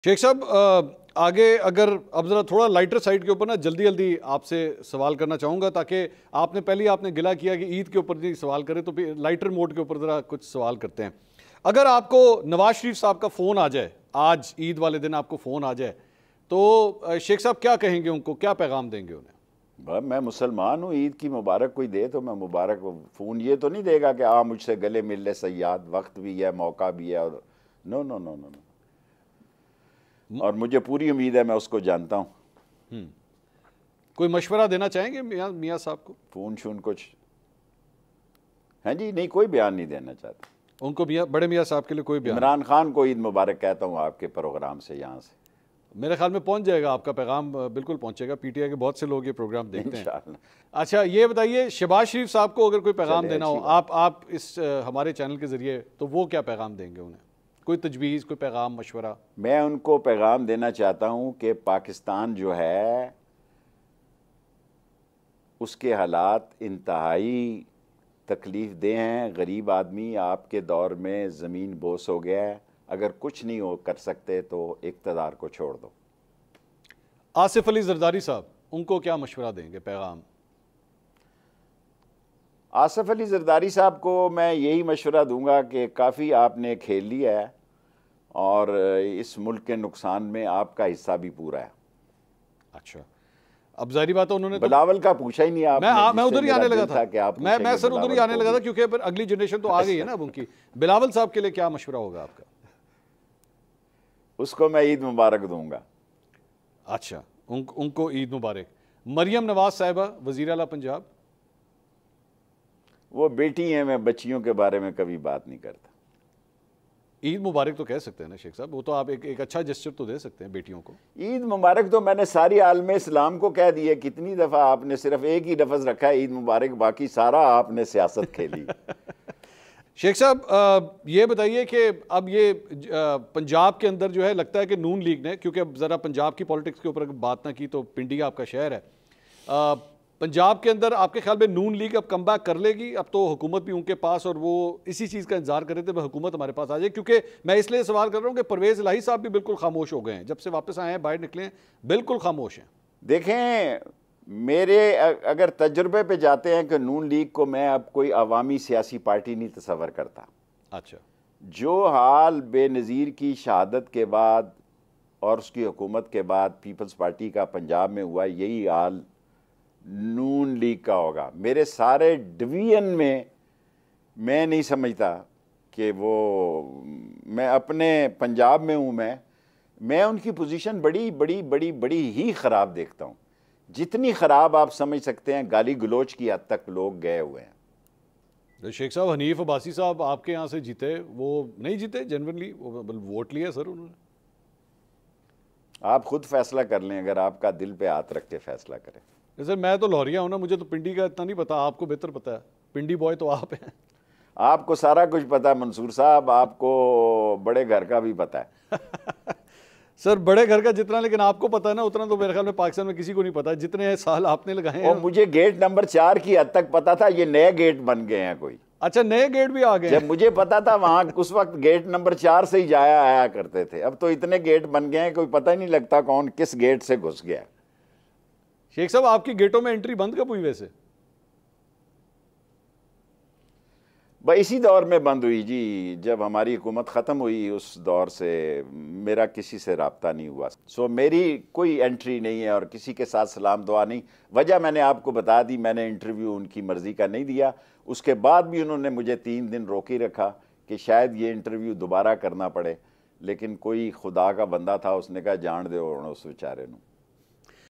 शेख साहब, आगे अगर अब ज़रा थोड़ा लाइटर साइड के ऊपर ना जल्दी जल्दी आपसे सवाल करना चाहूँगा, ताकि आपने गिला किया कि ईद के ऊपर नहीं सवाल करें, तो फिर लाइटर मोड के ऊपर ज़रा कुछ सवाल करते हैं। अगर आपको नवाज शरीफ साहब का फ़ोन आ जाए, आज ईद वाले दिन आपको फ़ोन आ जाए, तो शेख साहब क्या कहेंगे उनको, क्या पैगाम देंगे उन्हें? भाई मैं मुसलमान हूँ, ईद की मुबारक कोई दे तो मैं मुबारक। फ़ोन ये तो नहीं देगा कि मुझसे गले मिल ले सयाद, वक्त भी है, मौका भी है, और no no no no no. और मुझे पूरी उम्मीद है, मैं उसको जानता हूँ। कोई मशवरा देना चाहेंगे मियाँ साहब को? फ़ोन शून कुछ है जी नहीं, कोई बयान नहीं देना चाहता उनको। बड़े मियाँ साहब के लिए कोई बयान? इमरान खान को ईद मुबारक कहता हूँ आपके प्रोग्राम से, यहाँ से मेरे ख्याल में पहुंच जाएगा आपका पैगाम, बिल्कुल पहुंचेगा। पीटीआई के बहुत से लोग ये प्रोग्राम देखते हैं। अच्छा, ये बताइए, शहबाज शरीफ साहब को अगर कोई पैगाम देना हो आप इस हमारे चैनल के जरिए, तो वो क्या पैगाम देंगे उन्हें? कोई तजवीज़, कोई पैगाम, मशवरा? मैं उनको पैगाम देना चाहता हूँ कि पाकिस्तान जो है उसके हालात इंतहाई तकलीफ़ दे हैं। गरीब आदमी आपके दौर में ज़मीन बोस हो गया है। अगर कुछ नहीं हो कर सकते तो इक़्तिदार को छोड़ दो। आसिफ अली जरदारी साहब, उनको क्या मशवरा देंगे, पैगाम? आसिफ अली जरदारी साहब को मैं यही मशवरा दूंगा कि काफ़ी आपने खेल लिया है और इस मुल्क के नुकसान में आपका हिस्सा भी पूरा है। अच्छा, अब जाहिर बात है उन्होंने बिलावल का पूछा ही नहीं आपने। मैं उधर ही आने लगा था, मैं सर उधर ही आने लगा था, क्योंकि अगली जनरेशन तो आ गई है ना अब उनकी। बिलावल साहब के लिए क्या मशवरा होगा आपका? उसको मैं ईद मुबारक दूंगा। अच्छा, उनको ईद मुबारक। मरियम नवाज साहिबा, वज़ीर आला पंजाब? वो बेटी हैं, मैं बच्चियों के बारे में कभी बात नहीं करता। ईद मुबारक तो कह सकते हैं ना शेख साहब, वो तो आप एक अच्छा जेस्चर तो दे सकते हैं बेटियों को। ईद मुबारक तो मैंने सारी आलम इस्लाम को कह दिया। कितनी दफ़ा आपने सिर्फ एक ही लफ्ज़ रखा है ईद मुबारक, बाकी सारा आपने सियासत खेली। शेख साहब, ये बताइए कि अब ये पंजाब के अंदर जो है, लगता है कि नून लीग ने, क्योंकि अब ज़रा पंजाब की पॉलिटिक्स के ऊपर बात ना की तो पिंडी आपका शहर है, पंजाब के अंदर आपके ख्याल में नून लीग अब कम बैक कर लेगी? अब तो हुकूमत भी उनके पास, और वो इसी चीज़ का इंतजार कर रहे थे हुकूमत हमारे पास आ जाए। क्योंकि मैं इसलिए सवाल कर रहा हूँ कि परवेज़ इलाही साहब भी बिल्कुल खामोश हो गए हैं, जब से वापस आए हैं, बाहर निकले हैं, बिल्कुल खामोश हैं। देखें, मेरे अगर तजुर्बे पे जाते हैं कि नून लीग को मैं अब कोई अवामी सियासी पार्टी नहीं तस्वर करता। अच्छा, जो हाल बेनज़ीर की शहादत के बाद और उसकी हुकूमत के बाद पीपल्स पार्टी का पंजाब में हुआ, यही हाल नून लीग का होगा। मेरे सारे डिवीजन में मैं नहीं समझता कि वो, मैं अपने पंजाब में हूँ, मैं उनकी पोजीशन बड़ी बड़ी बड़ी बड़ी ही ख़राब देखता हूँ। जितनी ख़राब आप समझ सकते हैं, गाली गलोच की हद तक लोग गए हुए हैं। शेख साहब, हनीफ अब्बासी साहब आपके यहाँ से जीते, वो नहीं जीते जनरली, वोट लिया सर उन्होंने। आप खुद फैसला कर लें, अगर आपका दिल पे हाथ रख के फैसला करें। सर मैं तो लौरिया हूँ ना, मुझे तो पिंडी का इतना नहीं पता, आपको बेहतर पता है, पिंडी बॉय तो आप हैं। आपको सारा कुछ पता है मंसूर साहब, आपको बड़े घर का भी पता है। सर बड़े घर का जितना लेकिन आपको पता है ना, उतना तो मेरे ख्याल में पाकिस्तान में किसी को नहीं पता, जितने साल आपने लगाए हैं। मुझे गेट नंबर 4 की हद तक पता था, ये नए गेट बन गए हैं कोई। अच्छा, नए गेट भी आ गए? जब मुझे पता था वहां उस वक्त गेट नंबर 4 से ही जाया आया करते थे। अब तो इतने गेट बन गए हैं, कोई पता ही नहीं लगता कौन किस गेट से घुस गया। शेख साहब, आपकी गेटों में एंट्री बंद कब हुई वैसे? भाई इसी दौर में बंद हुई जी, जब हमारी हुकूमत ख़त्म हुई, उस दौर से मेरा किसी से रब्ता नहीं हुआ। सो मेरी कोई एंट्री नहीं है और किसी के साथ सलाम दुआ नहीं। वजह मैंने आपको बता दी, मैंने इंटरव्यू उनकी मर्ज़ी का नहीं दिया। उसके बाद भी उन्होंने मुझे 3 दिन रोक ही रखा कि शायद ये इंटरव्यू दोबारा करना पड़े, लेकिन कोई खुदा का बंदा था, उसने कहा जान दो उस बेचारे नूं।